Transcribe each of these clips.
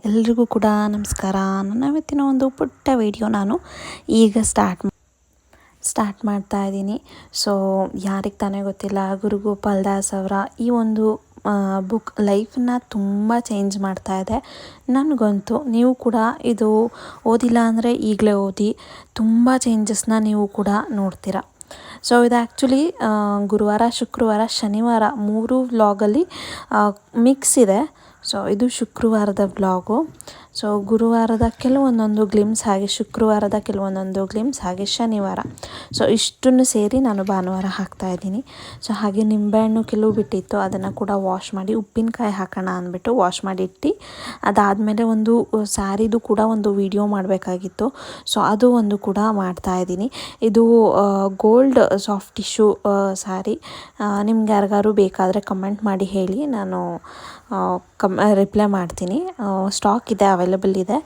ಎಲ್ರಿಗೂ ಕೂಡ ನಮಸ್ಕಾರ. ನನ್ನ ಇವತ್ತಿನ ಒಂದು ಪುಟ್ಟ ವಿಡಿಯೋ ನಾನು ಈಗ ಸ್ಟಾರ್ಟ್ ಮಾಡ್ತಾ ಇದ್ದೀನಿ. ಸೊ ಯಾರಿಗೆ ತಾನೇ ಗೊತ್ತಿಲ್ಲ, ಗುರುಗೋಪಾಲ್ ದಾಸ್ ಅವರ ಈ ಒಂದು ಬುಕ್ ಲೈಫನ್ನ ತುಂಬ ಚೇಂಜ್ ಮಾಡ್ತಾ ಇದೆ. ನನಗಂತೂ ನೀವು ಕೂಡ ಇದು ಓದಿಲ್ಲ ಅಂದರೆ ಈಗಲೇ ಓದಿ, ತುಂಬ ಚೇಂಜಸ್ನ ನೀವು ಕೂಡ ನೋಡ್ತೀರ. ಸೊ ಇದು ಆ್ಯಕ್ಚುಲಿ ಗುರುವಾರ, ಶುಕ್ರವಾರ, ಶನಿವಾರ 3 ವ್ಲಾಗಲ್ಲಿ ಮಿಕ್ಸ್ ಇದೆ. ಸೊ ಇದು ಶುಕ್ರವಾರದ ವ್ಲಾಗು. ಸೊ ಗುರುವಾರದ ಕೆಲವೊಂದೊಂದು ಗ್ಲಿಮ್ಸ್, ಹಾಗೆ ಶುಕ್ರವಾರದ ಕೆಲವೊಂದೊಂದು ಗ್ಲಿಮ್ಸ್, ಹಾಗೆ ಶನಿವಾರ. ಸೊ ಇಷ್ಟನ್ನು ಸೇರಿ ನಾನು ಭಾನುವಾರ ಹಾಕ್ತಾಯಿದ್ದೀನಿ. ಸೊ ಹಾಗೆ ನಿಂಬೆಹಣ್ಣು ಕೆಲವು ಬಿಟ್ಟಿತ್ತು, ಅದನ್ನು ಕೂಡ ವಾಶ್ ಮಾಡಿ ಉಪ್ಪಿನಕಾಯಿ ಹಾಕೋಣ ಅಂದ್ಬಿಟ್ಟು ವಾಶ್ ಮಾಡಿ ಇಟ್ಟು, ಅದಾದಮೇಲೆ ಒಂದು ಸ್ಯಾರಿದು ಕೂಡ ಒಂದು ವಿಡಿಯೋ ಮಾಡಬೇಕಾಗಿತ್ತು. ಸೊ ಅದು ಒಂದು ಕೂಡ ಮಾಡ್ತಾಯಿದ್ದೀನಿ. ಇದು ಗೋಲ್ಡ್ ಸಾಫ್ಟ್ ಟಿಶ್ಯೂ ಸ್ಯಾರಿ. ನಿಮ್ಗೆ ಯಾರಿಗಾರು ಬೇಕಾದರೆ ಕಮೆಂಟ್ ಮಾಡಿ ಹೇಳಿ, ನಾನು ರಿಪ್ಲೈ ಮಾಡ್ತೀನಿ. ಸ್ಟಾಕ್ ಇದೆ, ಅವೈಲೇಬಲ್ ಇದೆ,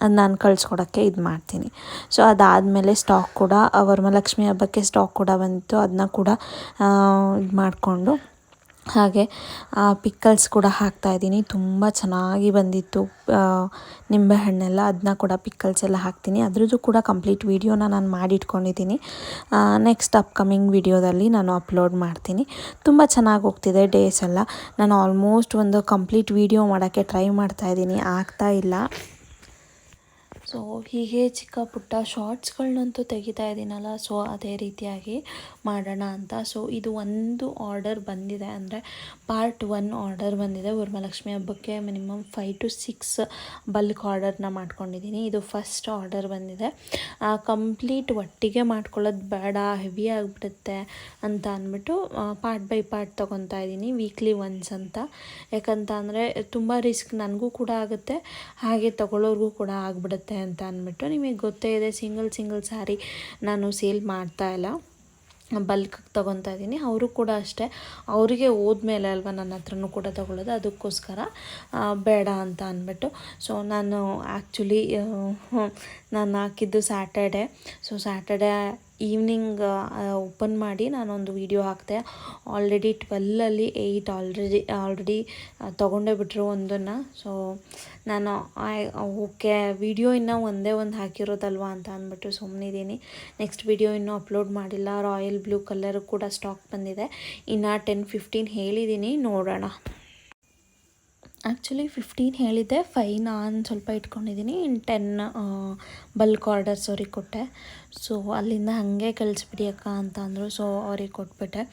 ಅದು ನಾನು ಕಳಿಸ್ಕೊಡೋಕ್ಕೆ ಇದು ಮಾಡ್ತೀನಿ. ಸೊ ಅದಾದಮೇಲೆ ಸ್ಟಾಕ್ ಕೂಡ ವರಮಹಾಲಕ್ಷ್ಮಿ ಹಬ್ಬಕ್ಕೆ ಸ್ಟಾಕ್ ಕೂಡ ಬಂದಿತ್ತು, ಅದನ್ನ ಕೂಡ ಇದು ಮಾಡಿಕೊಂಡು, ಹಾಗೆ ಪಿಕ್ಕಲ್ಸ್ ಕೂಡ ಹಾಕ್ತಾಯಿದ್ದೀನಿ. ತುಂಬ ಚೆನ್ನಾಗಿ ಬಂದಿತ್ತು ನಿಂಬೆಹಣ್ಣೆಲ್ಲ, ಅದನ್ನ ಕೂಡ ಪಿಕ್ಕಲ್ಸ್ ಎಲ್ಲ ಹಾಕ್ತೀನಿ. ಅದ್ರದ್ದು ಕೂಡ ಕಂಪ್ಲೀಟ್ ವೀಡಿಯೋನ ನಾನು ಮಾಡಿಟ್ಕೊಂಡಿದ್ದೀನಿ. ನೆಕ್ಸ್ಟ್ ಅಪ್ಕಮಿಂಗ್ ವೀಡಿಯೋದಲ್ಲಿ ನಾನು ಅಪ್ಲೋಡ್ ಮಾಡ್ತೀನಿ. ತುಂಬ ಚೆನ್ನಾಗಿ ಹೋಗ್ತಿದೆ ಡೇಸ್ ಎಲ್ಲ. ನಾನು ಆಲ್ಮೋಸ್ಟ್ ಒಂದು ಕಂಪ್ಲೀಟ್ ವೀಡಿಯೋ ಮಾಡೋಕ್ಕೆ ಟ್ರೈ ಮಾಡ್ತಾಯಿದ್ದೀನಿ, ಆಗ್ತಾಯಿಲ್ಲ. ಸೊ ಹೀಗೆ ಚಿಕ್ಕ ಪುಟ್ಟ ಶಾರ್ಟ್ಸ್ಗಳನ್ನಂತೂ ತೆಗಿತಾ ಇದ್ದೀನಲ್ಲ, ಸೊ ಅದೇ ರೀತಿಯಾಗಿ ಮಾಡೋಣ ಅಂತ. ಸೊ ಇದು ಒಂದು ಆರ್ಡರ್ ಬಂದಿದೆ, ಅಂದರೆ ಪಾರ್ಟ್ 1 ಆರ್ಡರ್ ಬಂದಿದೆ. ವರಮಹಾಲಕ್ಷ್ಮಿ ಹಬ್ಬಕ್ಕೆ ಮಿನಿಮಮ್ 5 to 6 ಬಲ್ಕ್ ಆರ್ಡರ್ನ ಮಾಡ್ಕೊಂಡಿದ್ದೀನಿ. ಇದು ಫಸ್ಟ್ ಆರ್ಡರ್ ಬಂದಿದೆ. ಕಂಪ್ಲೀಟ್ ಒಟ್ಟಿಗೆ ಮಾಡ್ಕೊಳ್ಳೋದು ಬೇಡ, ಹೆವಿ ಆಗಿಬಿಡುತ್ತೆ ಅಂತ ಅಂದ್ಬಿಟ್ಟು ಪಾರ್ಟ್ ಬೈ ಪಾರ್ಟ್ ತೊಗೊತಾ ಇದ್ದೀನಿ, ವೀಕ್ಲಿ ಒನ್ಸ್ ಅಂತ. ಯಾಕಂತ ಅಂದರೆ ತುಂಬ ರಿಸ್ಕ್ ನನಗೂ ಕೂಡ ಆಗುತ್ತೆ, ಹಾಗೆ ತೊಗೊಳ್ಳೋರ್ಗೂ ಕೂಡ ಆಗಿಬಿಡುತ್ತೆ ಅಂತ ಅಂದ್ಬಿಟ್ಟು. ನಿಮಗೆ ಗೊತ್ತೇ ಇದೆ, ಸಿಂಗಲ್ ಸ್ಯಾರಿ ನಾನು ಸೇಲ್ ಮಾಡ್ತಾ ಇಲ್ಲ, ಬಲ್ಕ್ ತೊಗೊತಾ ಇದ್ದೀನಿ. ಅವರು ಕೂಡ ಅಷ್ಟೇ, ಅವರಿಗೆ ಹೋದ್ಮೇಲೆ ಅಲ್ವಾ ನನ್ನ ಹತ್ರನೂ ಕೂಡ ತೊಗೊಳ್ಳೋದು, ಅದಕ್ಕೋಸ್ಕರ ಬೇಡ ಅಂತ ಅಂದ್ಬಿಟ್ಟು. ಸೊ ನಾನು ಆ್ಯಕ್ಚುಲಿ ನಾನು ಹಾಕಿದ್ದು Saturday. So Saturday evening open ಮಾಡಿ ನಾನೊಂದು ವಿಡಿಯೋ ಹಾಕಿದೆ. ಆಲ್ರೆಡಿ 12ಅಲ್ಲಿ 8 ಆಲ್ರೆಡಿ ತೊಗೊಂಡೇ ಬಿಟ್ಟರು ಒಂದನ್ನು. ಸೊ ನಾನು ಓಕೆ, ವಿಡಿಯೋ ಇನ್ನೂ ಒಂದೇ ಒಂದು ಹಾಕಿರೋದಲ್ವ ಅಂತ ಅಂದ್ಬಿಟ್ಟು ಸುಮ್ಮನಿದ್ದೀನಿ. ನೆಕ್ಸ್ಟ್ ವಿಡಿಯೋ ಇನ್ನೂ ಅಪ್ಲೋಡ್ ಮಾಡಿಲ್ಲ. ರಾಯಲ್ ಬ್ಲೂ ಕಲರ್ ಕೂಡ ಸ್ಟಾಕ್ ಬಂದಿದೆ. ಇನ್ನು 10-15 ಹೇಳಿದ್ದೀನಿ, ನೋಡೋಣ. ಆ್ಯಕ್ಚುಲಿ 15 ಹೇಳಿದ್ದೆ, 5 ನಾನು ಸ್ವಲ್ಪ ಇಟ್ಕೊಂಡಿದ್ದೀನಿ, ಇನ್ನು 10 ಬಲ್ಕ್ ಆರ್ಡರ್ಸ್ ಅವ್ರಿಗೆ ಕೊಟ್ಟೆ. ಸೊ ಅಲ್ಲಿಂದ ಹಾಗೆ ಕಳಿಸ್ಬಿಡಿ ಅಕ್ಕ ಅಂತ ಅಂದರು. ಸೊ ಅವ್ರಿಗೆ ಕೊಟ್ಬಿಟ್ಟೆ.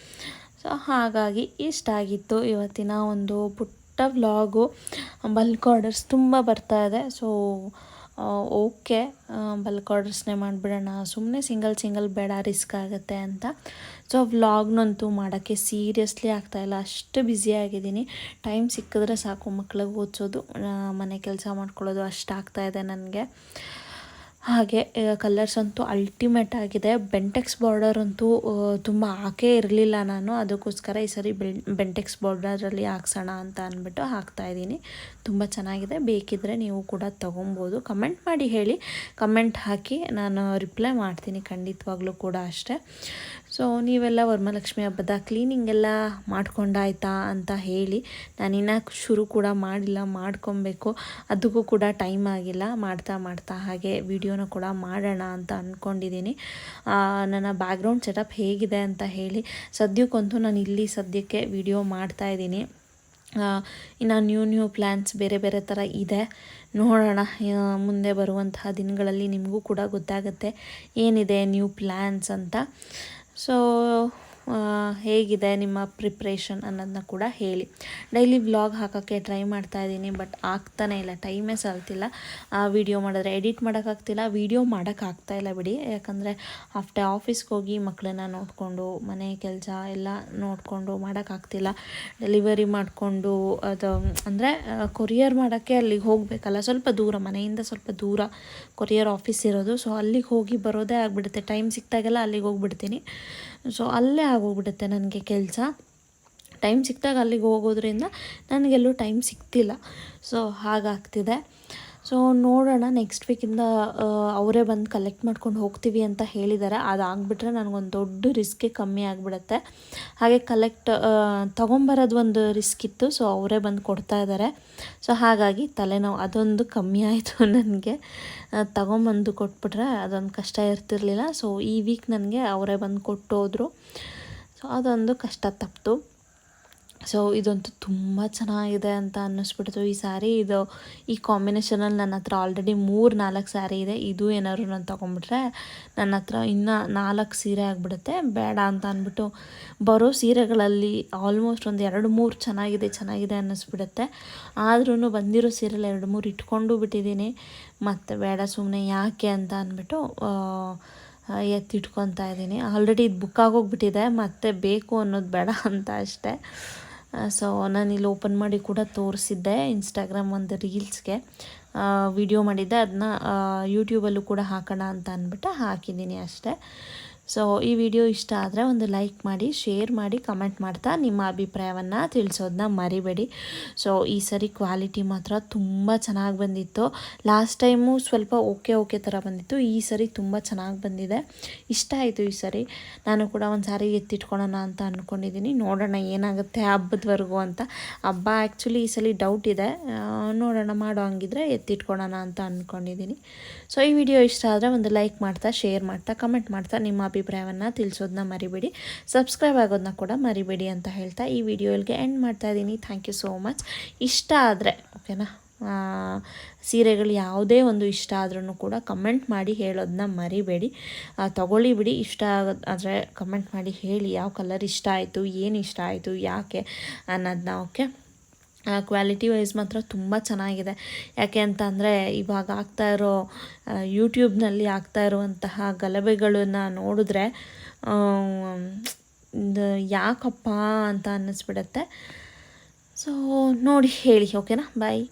ಸೊ ಹಾಗಾಗಿ ಇಷ್ಟ ಆಗಿತ್ತು ಇವತ್ತಿನ ಒಂದು ಪುಟ್ಟ ವ್ಲಾಗು. ಬಲ್ಕ್ ಆರ್ಡರ್ಸ್ ತುಂಬ ಬರ್ತಾ ಇದೆ. ಸೊ ಓಕೆ, ಬಲ್ಕ್ ಆರ್ಡರ್ಸ್ನೇ ಮಾಡಿಬಿಡೋಣ, ಸುಮ್ಮನೆ ಸಿಂಗಲ್ ಬೇಡ, ರಿಸ್ಕ್ ಆಗುತ್ತೆ ಅಂತ. ಸೊ ವ್ಲಾಗ್ನಂತೂ ಮಾಡೋಕ್ಕೆ ಸೀರಿಯಸ್ಲಿ ಆಗ್ತಾಯಿಲ್ಲ, ಅಷ್ಟು ಬ್ಯುಸಿಯಾಗಿದ್ದೀನಿ. ಟೈಮ್ ಸಿಕ್ಕಿದ್ರೆ ಸಾಕು, ಮಕ್ಳಿಗೆ ಓದಿಸೋದು, ಮನೆ ಕೆಲಸ ಮಾಡ್ಕೊಳ್ಳೋದು ಅಷ್ಟು ಆಗ್ತಾಯಿದೆ ನನಗೆ. ಹಾಗೆ ಕಲರ್ಸ್ ಅಂತೂ ಅಲ್ಟಿಮೇಟ್ ಆಗಿದೆ. ಬೆಂಟೆಕ್ಸ್ ಬಾರ್ಡರ್ ಅಂತೂ ತುಂಬ ಹಾಕೇ ಇರಲಿಲ್ಲ ನಾನು, ಅದಕ್ಕೋಸ್ಕರ ಈ ಸರಿ ಬೆಂಟೆಕ್ಸ್ ಬಾರ್ಡರಲ್ಲಿ ಹಾಕ್ಸೋಣ ಅಂತ ಅಂದ್ಬಿಟ್ಟು ಹಾಕ್ತಾಯಿದ್ದೀನಿ. ತುಂಬ ಚೆನ್ನಾಗಿದೆ, ಬೇಕಿದ್ದರೆ ನೀವು ಕೂಡ ತೊಗೊಬೋದು. ಕಮೆಂಟ್ ಮಾಡಿ ಹೇಳಿ, ಕಮೆಂಟ್ ಹಾಕಿ ನಾನು ರಿಪ್ಲೈ ಮಾಡ್ತೀನಿ ಖಂಡಿತವಾಗ್ಲೂ ಕೂಡ ಅಷ್ಟೇ. ಸೊ ನೀವೆಲ್ಲ ವರಮಹಾಲಕ್ಷ್ಮಿ ಹಬ್ಬದ ಕ್ಲೀನಿಂಗ್ ಎಲ್ಲ ಮಾಡ್ಕೊಂಡಾಯ್ತಾ ಅಂತ ಹೇಳಿ. ನಾನಿನ್ನೂ ಶುರು ಕೂಡ ಮಾಡಿಲ್ಲ, ಮಾಡ್ಕೊಬೇಕು, ಅದಕ್ಕೂ ಕೂಡ ಟೈಮ್ ಆಗಿಲ್ಲ. ಮಾಡ್ತಾ ಹಾಗೆ ವಿಡಿಯೋನ ಕೂಡ ಮಾಡೋಣ ಅಂತ ಅಂದ್ಕೊಂಡಿದ್ದೀನಿ. ನನ್ನ ಬ್ಯಾಕ್ಗ್ರೌಂಡ್ ಸೆಟಪ್ ಹೇಗಿದೆ ಅಂತ ಹೇಳಿ. ಸದ್ಯಕ್ಕಂತೂ ನಾನು ಇಲ್ಲಿ ಸದ್ಯಕ್ಕೆ ವಿಡಿಯೋ ಮಾಡ್ತಾಯಿದ್ದೀನಿ. ಇನ್ನು ನ್ಯೂ ಪ್ಲ್ಯಾನ್ಸ್ ಬೇರೆ ಥರ ಇದೆ, ನೋಡೋಣ. ಮುಂದೆ ಬರುವಂತಹ ದಿನಗಳಲ್ಲಿ ನಿಮಗೂ ಕೂಡ ಗೊತ್ತಾಗುತ್ತೆ ಏನಿದೆ ನ್ಯೂ ಪ್ಲ್ಯಾನ್ಸ್ ಅಂತ. ಸೊ ಹೇಗಿದೆ ನಿಮ್ಮ ಪ್ರಿಪ್ರೇಷನ್ ಅನ್ನೋದನ್ನ ಕೂಡ ಹೇಳಿ. ಡೈಲಿ ವ್ಲಾಗ್ ಹಾಕೋಕ್ಕೆ ಟ್ರೈ ಮಾಡ್ತಾಯಿದ್ದೀನಿ, ಬಟ್ ಆಗ್ತಾನೇ ಇಲ್ಲ, ಟೈಮೇ ಸಾಲ್ತಿಲ್ಲ. ವಿಡಿಯೋ ಮಾಡಿದ್ರೆ ಎಡಿಟ್ ಮಾಡೋಕ್ಕಾಗ್ತಿಲ್ಲ, ವಿಡಿಯೋ ಮಾಡೋಕ್ಕಾಗ್ತಾಯಿಲ್ಲ ಬಿಡಿ. ಯಾಕಂದರೆ ಆಫೀಸ್ಗೆ ಹೋಗಿ ಮಕ್ಕಳನ್ನ ನೋಡಿಕೊಂಡು, ಮನೆ ಕೆಲಸ ಎಲ್ಲ ನೋಡಿಕೊಂಡು ಮಾಡೋಕ್ಕಾಗ್ತಿಲ್ಲ. ಡೆಲಿವರಿ ಮಾಡಿಕೊಂಡು, ಅದು ಅಂದರೆ ಕೊರಿಯರ್ ಮಾಡೋಕ್ಕೆ ಅಲ್ಲಿಗೆ ಹೋಗಬೇಕಲ್ಲ, ಸ್ವಲ್ಪ ದೂರ, ಮನೆಯಿಂದ ಸ್ವಲ್ಪ ದೂರ ಕೊರಿಯರ್ ಆಫೀಸ್ ಇರೋದು. ಸೊ ಅಲ್ಲಿಗೆ ಹೋಗಿ ಬರೋದೇ ಆಗಿಬಿಡುತ್ತೆ, ಟೈಮ್ ಸಿಕ್ತಾಗೆಲ್ಲ ಅಲ್ಲಿಗೆ ಹೋಗ್ಬಿಡ್ತೀನಿ. ಸೊ ಅಲ್ಲೇ ಆಗೋಗ್ಬಿಡುತ್ತೆ ನನಗೆ ಕೆಲಸ. ಟೈಮ್ ಸಿಕ್ಕಿದಾಗ ಅಲ್ಲಿಗೆ ಹೋಗೋದ್ರಿಂದ ನನಗೆಲ್ಲೂ ಟೈಮ್ ಸಿಗ್ತಿಲ್ಲ. ಸೊ ಹಾಗಾಗ್ತಿದೆ. ಸೊ ನೋಡೋಣ, ನೆಕ್ಸ್ಟ್ ವೀಕಿಂದ ಅವರೇ ಬಂದು ಕಲೆಕ್ಟ್ ಮಾಡ್ಕೊಂಡು ಹೋಗ್ತೀವಿ ಅಂತ ಹೇಳಿದ್ದಾರೆ. ಅದಾಗ್ಬಿಟ್ರೆ ನನಗೊಂದು ದೊಡ್ಡ ರಿಸ್ಕೇ ಕಮ್ಮಿ ಆಗಿಬಿಡುತ್ತೆ. ಹಾಗೆ ತೊಗೊಂಬರೋದು ಒಂದು ರಿಸ್ಕ್ ಇತ್ತು. ಸೊ ಅವರೇ ಬಂದು ಕೊಡ್ತಾ ಇದ್ದಾರೆ. ಸೊ ಹಾಗಾಗಿ ತಲೆನೋವು ಅದೊಂದು ಕಮ್ಮಿ ಆಯಿತು ನನಗೆ. ತೊಗೊಂಬಂದು ಕೊಟ್ಬಿಟ್ರೆ ಅದೊಂದು ಕಷ್ಟ ಇರ್ತಿರ್ಲಿಲ್ಲ. ಸೊ ಈ ವೀಕ್ ನನಗೆ ಅವರೇ ಬಂದು ಕೊಟ್ಟೋದ್ರು. ಸೊ ಅದೊಂದು ಕಷ್ಟ ತಪ್ಪಿತು. ಸೊ ಇದಂತೂ ತುಂಬ ಚೆನ್ನಾಗಿದೆ ಅಂತ ಅನ್ನಿಸ್ಬಿಡ್ತು ಈ ಸ್ಯಾರಿ. ಈ ಕಾಂಬಿನೇಷನಲ್ಲಿ ನನ್ನ ಹತ್ರ ಆಲ್ರೆಡಿ 3-4 ಸ್ಯಾರಿ ಇದೆ. ಇದು ಏನಾದ್ರು ನಾನು ತೊಗೊಂಬಿಟ್ರೆ ನನ್ನ ಹತ್ರ ಇನ್ನೂ 4 ಸೀರೆ ಆಗಿಬಿಡುತ್ತೆ. ಬೇಡ ಅಂತ ಅಂದ್ಬಿಟ್ಟು ಬರೋ ಸೀರೆಗಳಲ್ಲಿ ಆಲ್ಮೋಸ್ಟ್ ಒಂದು 2-3 ಚೆನ್ನಾಗಿದೆ ಅನ್ನಿಸ್ಬಿಡುತ್ತೆ. ಆದ್ರೂ ಬಂದಿರೋ ಸೀರೆಲ್ಲ 2-3 ಇಟ್ಕೊಂಡು ಬಿಟ್ಟಿದ್ದೀನಿ. ಮತ್ತು ಬೇಡ ಸುಮ್ಮನೆ ಯಾಕೆ ಅಂತ ಅಂದ್ಬಿಟ್ಟು ಎತ್ತಿಟ್ಕೊತಾ ಇದ್ದೀನಿ. ಆಲ್ರೆಡಿ ಇದು ಬುಕ್ ಆಗೋಗ್ಬಿಟ್ಟಿದೆ, ಮತ್ತು ಬೇಕು ಅನ್ನೋದು ಬೇಡ ಅಂತ ಅಷ್ಟೇ. ಸೊ ನಾನಿಲ್ಲಿ ಓಪನ್ ಮಾಡಿ ಕೂಡ ತೋರಿಸಿದ್ದೆ ಇನ್ಸ್ಟಾಗ್ರಾಮ್ ಒಂದು ರೀಲ್ಸ್ಗೆ ವಿಡಿಯೋ ಮಾಡಿದ್ದೆ. ಅದನ್ನ ಯೂಟ್ಯೂಬಲ್ಲೂ ಕೂಡ ಹಾಕೋಣ ಅಂತ ಅಂದ್ಬಿಟ್ಟು ಹಾಕಿದ್ದೀನಿ ಅಷ್ಟೇ. ಸೊ ಈ ವಿಡಿಯೋ ಇಷ್ಟ ಆದರೆ ಒಂದು ಲೈಕ್ ಮಾಡಿ, ಶೇರ್ ಮಾಡಿ, ಕಮೆಂಟ್ ಮಾಡ್ತಾ ನಿಮ್ಮ ಅಭಿಪ್ರಾಯವನ್ನು ತಿಳಿಸೋದನ್ನ ಮರಿಬೇಡಿ. ಸೊ ಈ ಸರಿ ಕ್ವಾಲಿಟಿ ಮಾತ್ರ ತುಂಬ ಚೆನ್ನಾಗಿ ಬಂದಿತ್ತು. ಲಾಸ್ಟ್ ಟೈಮು ಸ್ವಲ್ಪ ಓಕೆ ಥರ ಬಂದಿತ್ತು. ಈ ಸರಿ ತುಂಬ ಚೆನ್ನಾಗಿ ಬಂದಿದೆ, ಇಷ್ಟ ಆಯಿತು ಈ ಸರಿ. ನಾನು ಕೂಡ ಒಂದು ಸಾರಿ ಎತ್ತಿಟ್ಕೊಳ್ಳೋಣ ಅಂತ ಅಂದ್ಕೊಂಡಿದ್ದೀನಿ. ನೋಡೋಣ ಏನಾಗುತ್ತೆ ಹಬ್ಬದವರೆಗೂ ಅಂತ. ಹಬ್ಬ ಆ್ಯಕ್ಚುಲಿ ಈ ಸಲ ಡೌಟ್ ಇದೆ, ನೋಡೋಣ ಮಾಡೋ ಹಂಗಿದ್ರೆ ಎತ್ತಿಟ್ಕೊಳ್ಳೋಣ ಅಂತ ಅಂದ್ಕೊಂಡಿದ್ದೀನಿ. ಸೊ ಈ ವಿಡಿಯೋ ಇಷ್ಟ ಆದರೆ ಒಂದು ಲೈಕ್ ಮಾಡ್ತಾ, ಶೇರ್ ಮಾಡ್ತಾ, ಕಮೆಂಟ್ ಮಾಡ್ತಾ ನಿಮ್ಮ ಅಭಿಪ್ರಾಯವನ್ನು ತಿಳಿಸೋದನ್ನ ಮರಿಬೇಡಿ. ಸಬ್ಸ್ಕ್ರೈಬ್ ಆಗೋದನ್ನ ಕೂಡ ಮರಿಬೇಡಿ ಅಂತ ಹೇಳ್ತಾ ಈ ವಿಡಿಯೋ ಇಲ್ಲಿಗೆ ಎಂಡ್ ಮಾಡ್ತಾ ಇದ್ದೀನಿ. Thank you so much. ಇಷ್ಟ ಆದರೆ ಓಕೆನಾ, ಸೀರೆಗಳು ಯಾವುದೇ ಒಂದು ಇಷ್ಟ ಆದ್ರೂ ಕೂಡ ಕಮೆಂಟ್ ಮಾಡಿ ಹೇಳೋದನ್ನ ಮರಿಬೇಡಿ. ತೊಗೊಳ್ಳಿ ಬಿಡಿ, ಇಷ್ಟ ಆದರೆ ಕಮೆಂಟ್ ಮಾಡಿ ಹೇಳಿ ಯಾವ ಕಲರ್ ಇಷ್ಟ ಆಯಿತು, ಏನು ಇಷ್ಟ ಆಯಿತು, ಯಾಕೆ ಅನ್ನೋದನ್ನ. ಓಕೆ, ಕ್ವಾಲಿಟಿ ವೈಸ್ ಮಾತ್ರ ತುಂಬ ಚೆನ್ನಾಗಿದೆ. ಯಾಕೆ ಅಂತ ಅಂದರೆ ಇವಾಗ ಯೂಟ್ಯೂಬ್ನಲ್ಲಿ ಆಗ್ತಾ ಇರುವಂತಹ ಗಲಭೆಗಳನ್ನು ನೋಡಿದ್ರೆ ಯಾಕಪ್ಪ ಅಂತ ಅನ್ನಿಸ್ಬಿಡುತ್ತೆ. ಸೊ ನೋಡಿ ಹೇಳಿ. ಓಕೆನಾ, ಬಾಯ್.